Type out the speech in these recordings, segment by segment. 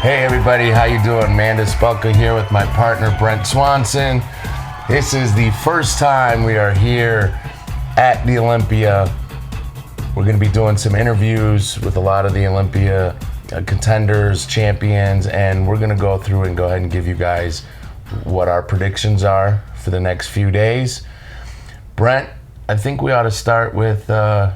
Hey everybody, how you doing? Mandus Bucka here with my partner Brent Swanson. This is the first time we are here at the Olympia. We're going to be doing some interviews with a lot of the Olympia contenders, champions, and we're going to go through and go ahead and give you guys what our predictions are for the next few days. Brent, I think we ought to start with the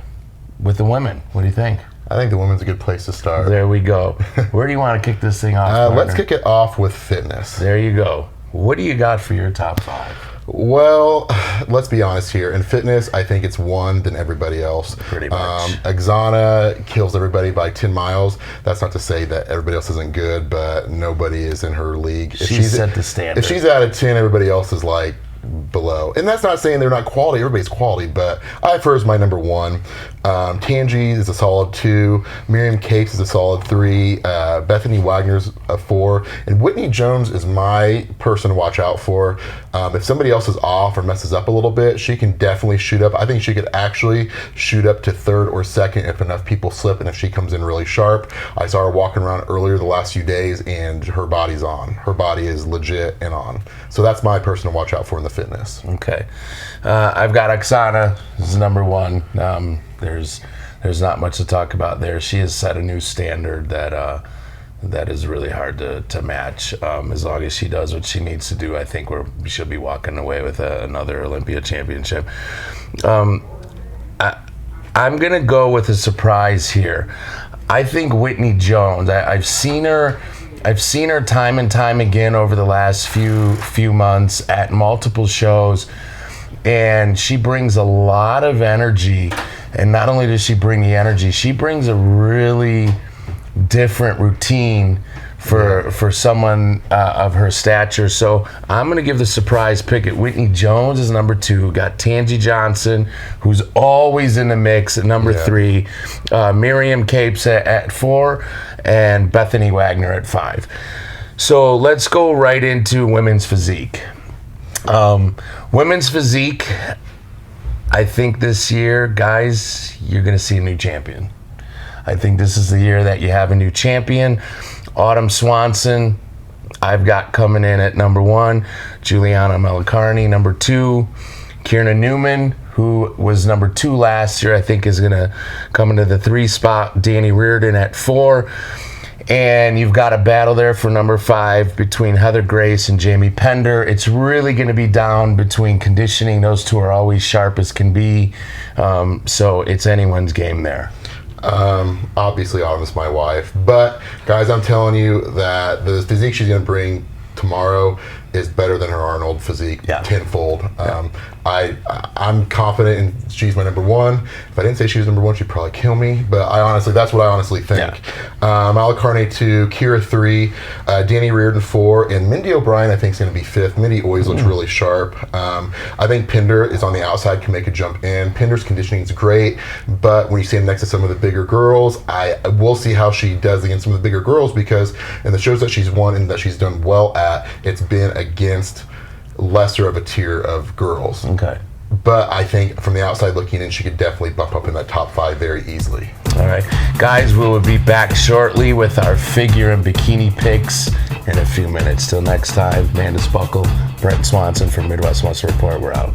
women. What do you think? I think the women's a good place to start. There we go. Where do you want to kick this thing off? Let's kick it off with fitness. There you go. What do you got for your top five? Well, let's be honest here. In fitness, I think it's one than everybody else. Pretty much. Exana kills everybody by 10 miles. That's not to say that everybody else isn't good, but nobody is in her league. She's set the standard. If she's out of 10, everybody else is like below. And that's not saying they're not quality. Everybody's quality, but I have her as my number one. Tangi is a solid 2. Miriam Capes is a solid 3. Bethany Wagner's a 4. And Whitney Jones is my person to watch out for. If somebody else is off or messes up a little bit, she can definitely shoot up. I think she could actually shoot up to 3rd or 2nd if enough people slip and if she comes in really sharp. I saw her walking around earlier the last few days and her body's on. Her body is legit and on. So that's my person to watch out for in the fitness. Okay. I've got Oksana as number 1. There's not much to talk about there. She has set a new standard that is really hard to match. As long as she does what she needs to do, I think she'll be walking away with another Olympia championship. I'm going to go with a surprise here. I think Whitney Jones. I've seen her time and time again over the last few months at multiple shows, and she brings a lot of energy. And not only does she bring the energy, she brings a really different routine for someone of her stature. So I'm going to give the surprise pick at Whitney Jones as number 2. Got Tangi Johnson, who's always in the mix, at number 3. Miriam Capes at 4, and Bethany Wagner at 5. So let's go right into women's physique. Women's physique, I think this year, guys, you're going to see a new champion. I think this is the year that you have a new champion. Autumn Swanson, I've got coming in at number 1. Juliana Melicarni, number 2. Kierna Newman, who was number 2 last year, I think is going to come into the 3 spot. Danny Reardon at 4. And you've got a battle there for number 5 between Heather Grace and Jamie Pender. It's really going to be down between conditioning. Those two are always sharp as can be. So it's anyone's game there. Obviously, Autumn's my wife. But, guys, I'm telling you that the physique she's going to bring tomorrow is better than her Arnold physique, tenfold. I'm confident in she's my number 1. If I didn't say she was number 1, she'd probably kill me. But that's what I honestly think. Melicarni 2, Kira 3, Danny Reardon 4, and Mindy O'Brien I think is going to be 5th. Mindy always looks really sharp. I think Pender is on the outside, can make a jump in. Pender's conditioning is great, but when you stand next to some of the bigger girls, we'll see how she does against some of the bigger girls, because in the shows that she's won and that she's done well at, it's been against lesser of a tier of girls. Okay. But I think from the outside looking in, she could definitely bump up in that top 5 very easily. All right. Guys, we will be back shortly with our figure and bikini picks in a few minutes. Till next time, Mandus Bucka, Brent Swanson from Midwest Muscle Report. We're out.